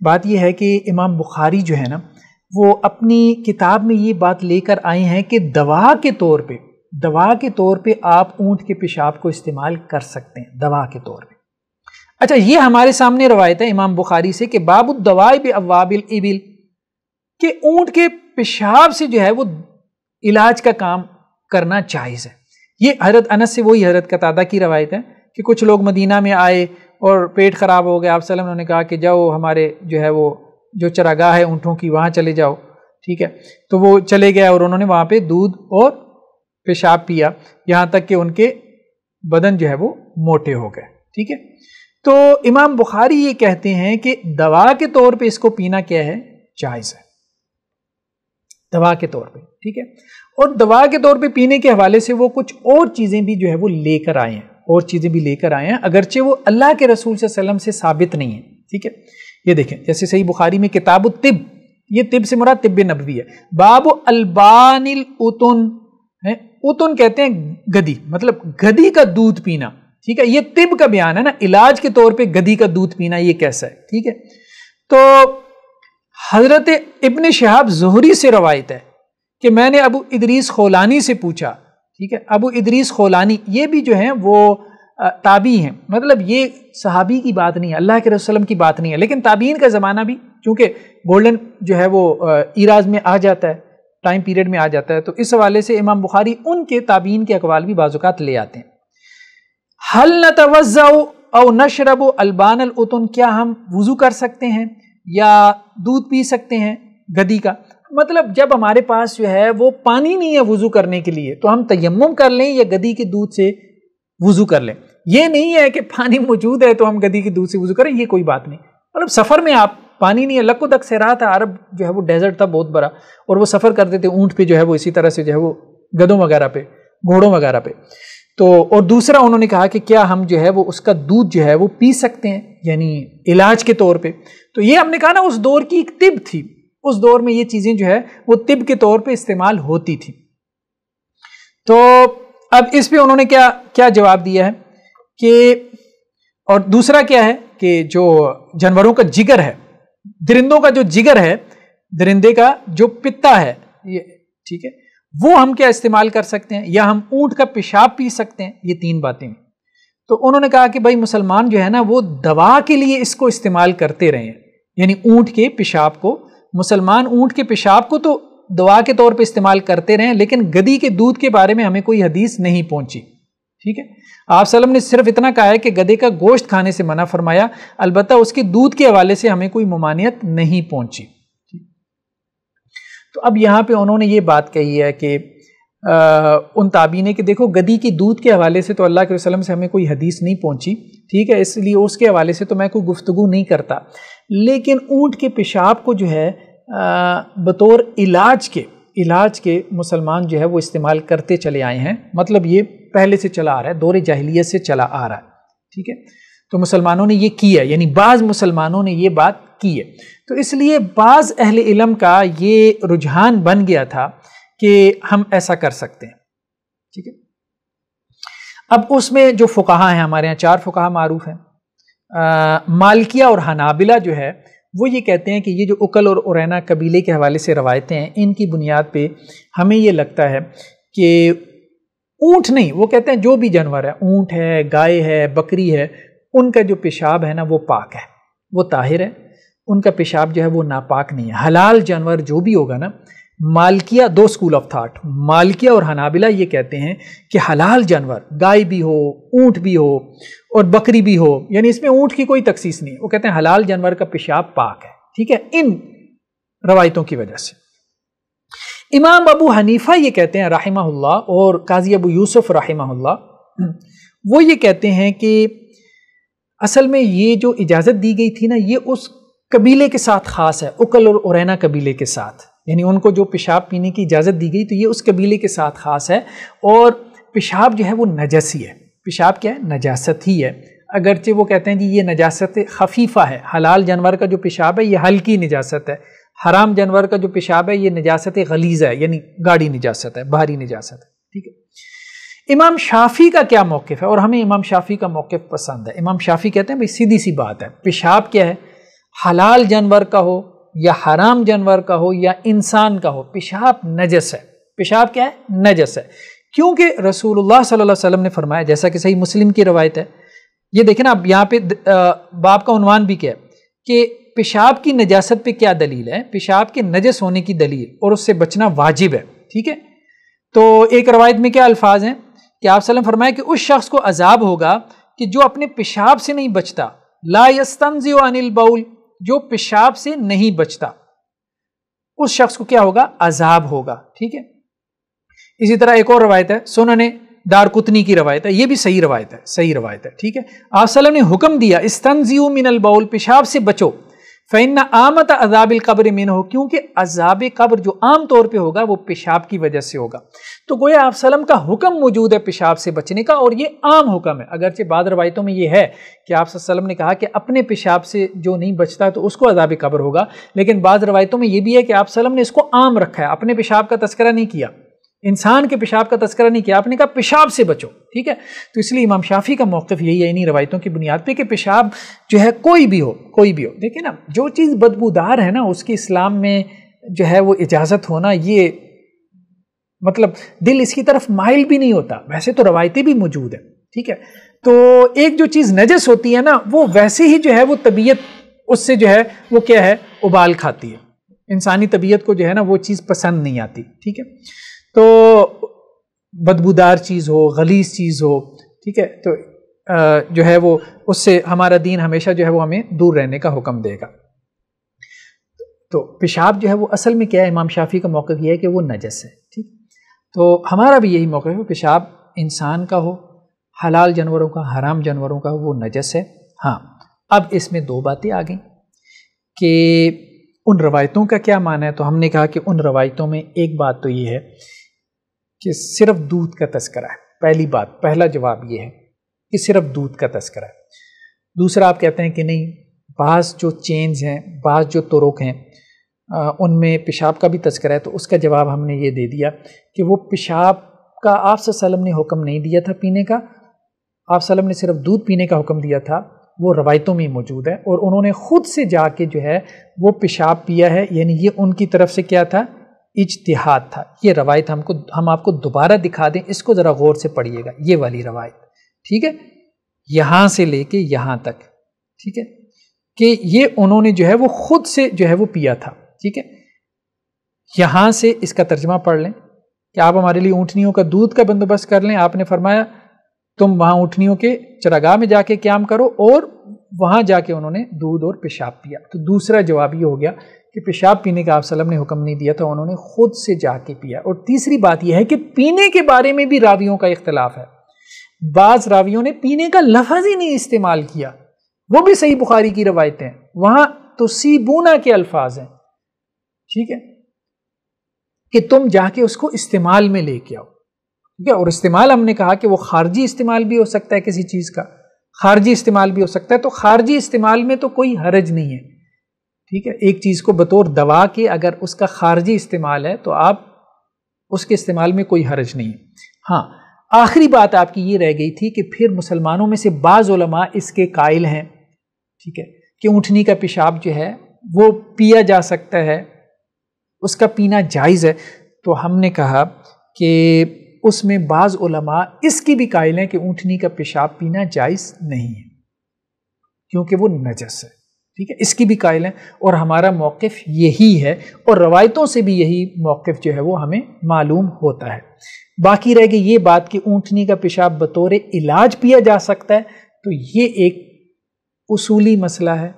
بات یہ ہے کہ امام بخاری جو ہے نا وہ اپنی کتاب میں یہ بات لے کر آئے ہیں کہ دوا کے طور پہ آپ اونٹ کے پیشاب کو استعمال کر سکتے ہیں، دوا کے طور پہ۔ اچھا یہ ہمارے سامنے روایت ہے امام بخاری سے کہ باب الدواء بابواب الابل، کہ اونٹ کے پیشاب سے جو ہے وہ علاج کا کام کرنا جائز ہے۔ یہ حضرت انس سے وہی حضرت قتادہ کی روایت ہے کہ کچھ لوگ مدینہ میں آئے اور پیٹ خراب ہو گیا، آپ صلی اللہ علیہ وسلم نے کہا کہ جاؤ ہمارے جو ہے وہ جو چراگاہ ہے اونٹوں کی وہاں چلے جاؤ، ٹھیک ہے، تو وہ چلے گئے اور انہوں نے وہاں پہ دودھ اور پیشاب پیا، یہاں تک کہ ان کے بدن جو ہے وہ موٹے ہو گئے، ٹھیک ہے۔ تو امام بخاری یہ کہتے ہیں کہ دوا کے طور پہ اس کو پینا کیا ہے؟ جائز ہے، دوا کے طور پہ، ٹھیک ہے۔ اور دوا کے طور پہ پینے کے حوالے سے وہ کچھ اور چیزیں بھی جو ہے وہ لے کر آئے ہیں، اور چیزیں بھی لے کر آئے ہیں، اگرچہ وہ اللہ کے رسول صلی اللہ علیہ وسلم سے ثابت نہیں ہے، ٹھیک ہے۔ یہ دیکھیں جیسے صحیح بخاری میں کتاب الطب، یہ طب سے مراد طب نبوی ہے، باب البان الاتن ہے، اتن کہتے ہیں گدی، مطلب گدی کا دودھ پینا، ٹھیک ہے۔ یہ طب کا بیان ہے نا، علاج کے طور پہ گدی کا دودھ پینا یہ کیسا ہے، ٹھیک ہے۔ تو حضرت ابن شہاب زہری سے روایت ہے کہ میں نے ابو ادریس خولانی سے پوچھا، ٹھیک ہے۔ ابو ادریس خولانی یہ بھی جو ہیں وہ تابعی ہیں، مطلب یہ صحابی کی بات نہیں ہے، اللہ کے رسول صلی اللہ علیہ وسلم کی بات نہیں ہے، لیکن تابعین کا زمانہ بھی چونکہ گولڈن جو ہے وہ ایراز میں آ جاتا ہے، ٹائم پیریڈ میں آ جاتا ہے، تو اس حوالے سے امام بخاری ان کے تابعین کے اقوال بھی بعض اوقات لے آتے ہیں۔ حل نتوضع او نشرب البان الاتن، کیا ہم وضو کر سکتے ہیں یا دودھ پی سکتے ہیں گدی کا؟ مطلب جب ہمارے پاس جو ہے وہ پانی نہیں ہے وضو کرنے کے لیے تو ہم تیمم کر لیں یا گدی کے دودھ سے وضو کر لیں، یہ نہیں ہے کہ پانی موجود ہے تو ہم گدی کے دودھ سے وضو کریں، یہ کوئی بات نہیں۔ مطلب سفر میں آپ پانی نہیں ہے، لک و دک صحرا تھا، عرب جو ہے وہ ڈیزرٹ تھا بہت بڑا، اور وہ سفر کرتے تھے اونٹ پہ جو ہے وہ اسی طرح سے جو ہے وہ گدوں وغیرہ پہ، گھوڑوں وغیرہ پہ۔ تو اور دوسرا انہوں نے کہا کہ کیا ہم جو ہے وہ اس کا دودھ جو ہے وہ پی سکتے ہیں یعنی علاج کے طور پہ؟ تو یہ ہم نے کہا نا اس دور کی ایک طب تھی، اس دور میں یہ چیزیں جو ہے وہ طب کے طور پہ استعمال ہوتی تھی۔ تو اب اس پہ انہوں نے کیا جواب دیا ہے کہ، اور دوسرا کیا ہے کہ جو جانوروں کا جگر ہے، درندوں کا جو جگر ہے، درندے کا جو پتا ہے یہ، ٹھیک ہے، وہ ہم کیا استعمال کر سکتے ہیں، یا ہم اونٹ کا پیشاب پی سکتے ہیں، یہ تین باتیں۔ تو انہوں نے کہا کہ بھائی مسلمان جو ہے نا وہ دوا کے لیے اس کو استعمال کرتے رہے ہیں، یعنی اونٹ کے پیشاب کو، مسلمان اونٹ کے پیشاب کو تو دوا کے طور پہ استعمال کرتے رہے ہیں، لیکن گدی کے دودھ کے بارے میں ہمیں کوئی حدیث نہیں پہنچی، ٹھیک ہے۔ آپ صلی اللہ علیہ وسلم نے صرف اتنا کہا ہے کہ گدے کا گوشت کھانے سے منع فرمایا، البتہ اس کے دودھ کے حوالے سے ہمیں کوئی ممانعت نہیں پہنچی۔ تو اب یہاں پہ انہوں نے یہ بات کہی ہے کہ ان تابعین کہ دیکھو گدی کی دودھ کے حوالے سے تو اللہ کے وسلم سے ہمیں کوئی حدیث نہیں پہنچی، ٹھیک ہے، اس لیے اس کے حوالے سے تو میں کوئی گفتگو نہیں کرتا، لیکن اونٹ کے پیشاب کو جو ہے بطور علاج کے مسلمان جو ہے وہ استعمال کرتے چلے آئے ہیں، مطلب یہ پہلے سے چلا آ رہا ہے، دور جاہلیت سے چلا آ رہا ہے، ٹھیک ہے۔ تو مسلمانوں نے یہ کیا، یعنی بعض مسلمانوں نے یہ بات کی ہے، تو اس لیے بعض اہل علم کا یہ رجحان بن گیا تھا کہ ہم ایسا کر سکتے ہیں، ٹھیک ہے۔ اب اس میں جو فقہا ہیں، ہمارے یہاں 4 فقہا معروف ہیں، مالکیہ اور حنابلہ جو ہے وہ یہ کہتے ہیں کہ یہ جو عقل اور ارینا قبیلے کے حوالے سے روایتیں ہیں، ان کی بنیاد پہ ہمیں یہ لگتا ہے کہ اونٹ نہیں، وہ کہتے ہیں جو بھی جانور ہے، اونٹ ہے، گائے ہے، بکری ہے، ان کا جو پیشاب ہے نا وہ پاک ہے، وہ طاہر ہے، ان کا پیشاب جو ہے وہ ناپاک نہیں ہے۔ حلال جانور جو بھی ہوگا نا، مالکیہ 2 اسکول آف تھاٹ، مالکیہ اور حنابلہ یہ کہتے ہیں کہ حلال جانور، گائے بھی ہو، اونٹ بھی ہو اور بکری بھی ہو، یعنی اس میں اونٹ کی کوئی تخصیص نہیں ہے، وہ کہتے ہیں حلال جانور کا پیشاب پاک ہے، ٹھیک ہے، ان روایتوں کی وجہ سے۔ امام ابو حنیفہ یہ کہتے ہیں رحمہ اللہ، اور قاضی ابو یوسف رحمہ اللہ، وہ یہ کہتے ہیں کہ اصل میں یہ جو اجازت دی گئی تھی نا، یہ اس قبیلے کے ساتھ خاص ہے، عقل اور ارینا قبیلے کے ساتھ، یعنی ان کو جو پیشاب پینے کی اجازت دی گئی تو یہ اس قبیلے کے ساتھ خاص ہے، اور پیشاب جو ہے وہ نجس ہی ہے، پیشاب کیا ہے؟ نجاست ہی ہے، اگرچہ وہ کہتے ہیں کہ یہ نجاست خفیفہ ہے، حلال جانور کا جو پیشاب ہے یہ ہلکی نجاست ہے، حرام جانور کا جو پیشاب ہے یہ نجاست غلیظ ہے، یعنی گاڑی نجاست ہے، بھاری نجاست ہے، ٹھیک ہے۔ امام شافعی کا کیا موقف ہے؟ اور ہمیں امام شافعی کا موقف پسند ہے۔ امام شافعی کہتے ہیں بھئی سیدھی سی بات ہے، پیشاب کیا ہے، حلال جانور کا ہو یا حرام جانور کا ہو یا انسان کا ہو، پیشاب نجس ہے، پیشاب کیا ہے؟ نجس ہے، کیونکہ رسول اللہ صلی اللہ علیہ وسلم نے فرمایا، جیسا کہ صحیح مسلم کی روایت ہے، یہ دیکھیں نا، اب یہاں پہ باب کا عنوان بھی کیا ہے کہ پیشاب کی نجاست پہ کیا دلیل ہے، پیشاب کے نجس ہونے کی دلیل، اور اس سے بچنا واجب ہے، ٹھیک ہے۔ تو ایک روایت میں کیا الفاظ ہیں کہ آپ صلی اللہ علیہ وسلم فرمایا کہ اس شخص کو عذاب ہوگا کہ جو اپنے پیشاب سے نہیں بچتا، لا یستنزع عن البول، جو پیشاب سے نہیں بچتا، اس شخص کو کیا ہوگا؟ عذاب ہوگا، ٹھیک ہے۔ اسی طرح ایک اور روایت ہے سنن دارقطنی کی روایت ہے، یہ بھی صحیح روایت ہے، صحیح روایت ہے، ٹھیک ہے۔ آپ صلی اللہ علیہ وسلم نے حکم دیا استنزیو من البول، پیشاب سے بچو، فإن عامۃ عذاب القبر منہ، کیونکہ عذاب قبر جو عام طور پہ ہوگا وہ پیشاب کی وجہ سے ہوگا۔ تو گویا آپ صلی اللہ علیہ وسلم کا حکم موجود ہے پیشاب سے بچنے کا، اور یہ عام حکم ہے، اگرچہ بعض روایتوں میں یہ ہے کہ آپ صلی اللہ علیہ وسلم نے کہا کہ اپنے پیشاب سے جو نہیں بچتا تو اس کو عذاب قبر ہوگا، لیکن بعض روایتوں میں یہ بھی ہے کہ آپ صلی اللہ علیہ وسلم نے اس کو عام رکھا ہے، اپنے پیشاب کا تذکرہ نہیں کیا، انسان کے پیشاب کا تذکرہ نہیں کیا، آپ نے کہا پیشاب سے بچو، ٹھیک ہے۔ تو اس لیے امام شافعی کا موقف یہی ہے انہی روایتوں کی بنیاد پہ کہ پیشاب جو ہے کوئی بھی ہو، دیکھیں نا، جو چیز بدبودار ہے نا اس کی اسلام میں جو ہے وہ اجازت ہونا، یہ مطلب دل اس کی طرف مائل بھی نہیں ہوتا، ویسے تو روایتیں بھی موجود ہیں، ٹھیک ہے۔ تو ایک جو چیز نجس ہوتی ہے نا وہ ویسے ہی جو ہے وہ طبیعت اس سے جو ہے وہ کیا ہے ابال کھاتی ہے، انسانی طبیعت کو جو ہے نا وہ چیز پسند نہیں آتی، ٹھیک ہے۔ تو بدبودار چیز ہو، غلیظ چیز ہو، ٹھیک ہے، تو جو ہے وہ اس سے ہمارا دین ہمیشہ جو ہے وہ ہمیں دور رہنے کا حکم دے گا۔ تو پیشاب جو ہے وہ اصل میں کیا ہے، امام شافعی کا موقف یہ ہے کہ وہ نجس ہے، ٹھیک۔ تو ہمارا بھی یہی موقف ہے، پیشاب انسان کا ہو، حلال جانوروں کا، حرام جانوروں کا، وہ نجس ہے۔ ہاں، اب اس میں دو باتیں آ گئیں کہ ان روایتوں کا کیا معنی ہے۔ تو ہم نے کہا کہ ان روایتوں میں ایک بات تو یہ ہے کہ صرف دودھ کا تذکرہ ہے، پہلی بات، پہلا جواب یہ ہے کہ صرف دودھ کا تذکرہ ہے۔ دوسرا آپ کہتے ہیں کہ نہیں، بعض جو چینز ہیں، بعض جو طرق ہیں ان میں پیشاب کا بھی تذکرہ ہے، تو اس کا جواب ہم نے یہ دے دیا کہ وہ پیشاب کا آپ صلی اللہ علیہ وسلم نے حکم نہیں دیا تھا پینے کا، آپ صلی اللہ علیہ وسلم نے صرف دودھ پینے کا حکم دیا تھا، وہ روایتوں میں موجود ہے، اور انہوں نے خود سے جا کے جو ہے وہ پیشاب پیا ہے، یعنی یہ ان کی طرف سے کیا تھا، اجتہاد تھا۔ یہ روایت ہم آپ کو دوبارہ دکھا دیں، اس کو ذرا غور سے پڑھیے گا، یہ والی روایت، ٹھیک ہے، یہاں سے لے کے یہاں تک، ٹھیک ہے، کہ یہ انہوں نے جو ہے وہ خود سے جو ہے وہ پیا تھا، ٹھیک ہے۔ یہاں سے اس کا ترجمہ پڑھ لیں کہ آپ ہمارے لیے اونٹنیوں کا دودھ کا بندوبست کر لیں، آپ نے فرمایا تم وہاں اونٹنیوں کے چراگاہ میں جا کے قیام کرو، اور وہاں جا کے انہوں نے دودھ اور پیشاب پیا۔ تو دوسرا جواب یہ ہو گیا کہ پیشاب پینے کا آپ صلی اللہ علیہ وسلم نے حکم نہیں دیا تھا، انہوں نے خود سے جا کے پیا۔ اور تیسری بات یہ ہے کہ پینے کے بارے میں بھی راویوں کا اختلاف ہے، بعض راویوں نے پینے کا لفظ ہی نہیں استعمال کیا، وہ بھی صحیح بخاری کی روایتیں ہیں، وہاں تسیبونا کے الفاظ ہیں، ٹھیک ہے، کہ تم جا کے اس کو استعمال میں لے کے آؤ، ٹھیک ہے۔ اور استعمال ہم نے کہا کہ وہ خارجی استعمال بھی ہو سکتا ہے، کسی چیز کا خارجی استعمال بھی ہو سکتا ہے، تو خارجی استعمال میں تو کوئی حرج نہیں ہے، ٹھیک ہے۔ ایک چیز کو بطور دوا کے اگر اس کا خارجی استعمال ہے تو آپ اس کے استعمال میں کوئی حرج نہیں ہے۔ ہاں، آخری بات آپ کی یہ رہ گئی تھی کہ پھر مسلمانوں میں سے بعض علماء اس کے قائل ہیں، ٹھیک ہے، کہ اونٹنی کا پیشاب جو ہے وہ پیا جا سکتا ہے، اس کا پینا جائز ہے۔ تو ہم نے کہا کہ اس میں بعض علماء اس کی بھی قائل ہیں کہ اونٹنی کا پیشاب پینا جائز نہیں ہے کیونکہ وہ نجس ہے، ٹھیک ہے، اس کی بھی قائل ہیں، اور ہمارا موقف یہی ہے، اور روایتوں سے بھی یہی موقف جو ہے وہ ہمیں معلوم ہوتا ہے۔ باقی رہ گئی یہ بات کہ اونٹنی کا پیشاب بطور علاج پیا جا سکتا ہے، تو یہ ایک اصولی مسئلہ ہے،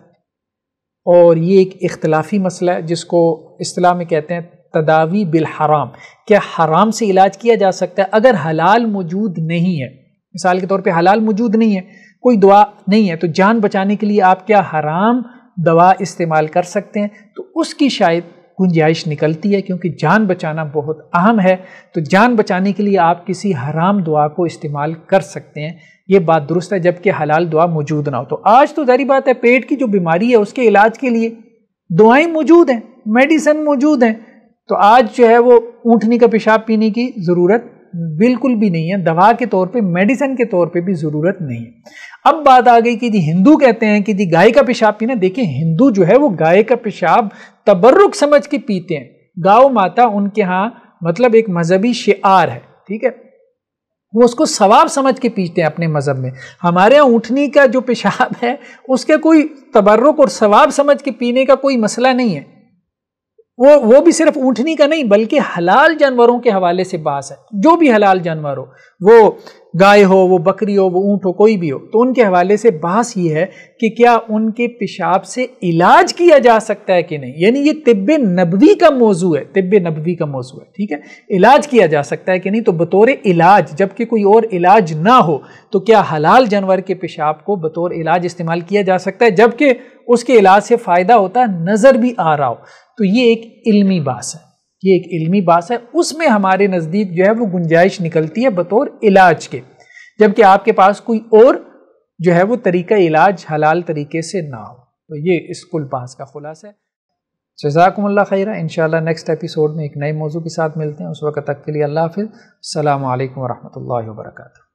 اور یہ ایک اختلافی مسئلہ ہے جس کو اصطلاح میں کہتے ہیں تداوی بالحرام۔ کیا حرام سے علاج کیا جا سکتا ہے اگر حلال موجود نہیں ہے؟ مثال کے طور پہ حلال موجود نہیں ہے، کوئی دوا نہیں ہے، تو جان بچانے کے لیے آپ کیا حرام دوا استعمال کر سکتے ہیں؟ تو اس کی شاید گنجائش نکلتی ہے، کیونکہ جان بچانا بہت اہم ہے، تو جان بچانے کے لیے آپ کسی حرام دوا کو استعمال کر سکتے ہیں، یہ بات درست ہے، جبکہ حلال دوا موجود نہ ہو۔ تو آج تو ظاہری بات ہے پیٹ کی جو بیماری ہے اس کے علاج کے لیے دوائیں موجود ہیں، میڈیسن موجود ہیں، تو آج جو ہے وہ اونٹنی کا پیشاب پینے کی ضرورت بالکل بھی نہیں ہے، دوا کے طور پہ، میڈیسن کے طور پہ بھی ضرورت نہیں ہے۔ اب بات آ گئی کہ جی ہندو کہتے ہیں کہ جی گائے کا پیشاب پینا، دیکھیں ہندو جو ہے وہ گائے کا پیشاب تبرک سمجھ کے پیتے ہیں، گاؤ ماتا ان کے ہاں مطلب ایک مذہبی شعار ہے، ٹھیک ہے، وہ اس کو ثواب سمجھ کے پیتے ہیں اپنے مذہب میں۔ ہمارے ہاں اونٹنی کا جو پیشاب ہے اس کے کوئی تبرک اور ثواب سمجھ کے پینے کا کوئی مسئلہ نہیں ہے، وہ بھی صرف اونٹنی کا نہیں بلکہ حلال جانوروں کے حوالے سے بحث ہے. جو بھی حلال جانور ہو، وہ گائے ہو، وہ بکری ہو، وہ اونٹ ہو، کوئی بھی ہو، تو ان کے حوالے سے بحث یہ ہے کہ کیا ان کے پیشاب سے علاج کیا جا سکتا ہے کہ نہیں. یعنی یہ طب نبوی کا موضوع ہے، طب نبوی کا موضوع ہے. ٹھیک ہے، علاج کیا جا سکتا ہے کہ نہیں. تو بطور علاج، جبکہ کوئی اور علاج نہ ہو، تو کیا حلال جانور کے پیشاب کو بطور علاج استعمال کیا جا سکتا ہے، جبکہ اس کے علاج سے فائدہ ہوتا ہے، نظر بھی آ رہا ہو. تو یہ ایک علمی بحث ہے، یہ ایک علمی بحث ہے. اس میں ہمارے نزدیک جو ہے وہ گنجائش نکلتی ہے بطور علاج کے، جبکہ آپ کے پاس کوئی اور جو ہے وہ طریقہ علاج حلال طریقے سے نہ ہو. تو یہ اس کل بحث کا خلاصہ ہے. جزاکم اللہ خیرہ. انشاءاللہ نیکسٹ ایپیسوڈ میں ایک نئے موضوع کے ساتھ ملتے ہیں. اس وقت تک کے لیے اللہ حافظ. السلام علیکم ورحمۃ اللہ وبرکاتہ.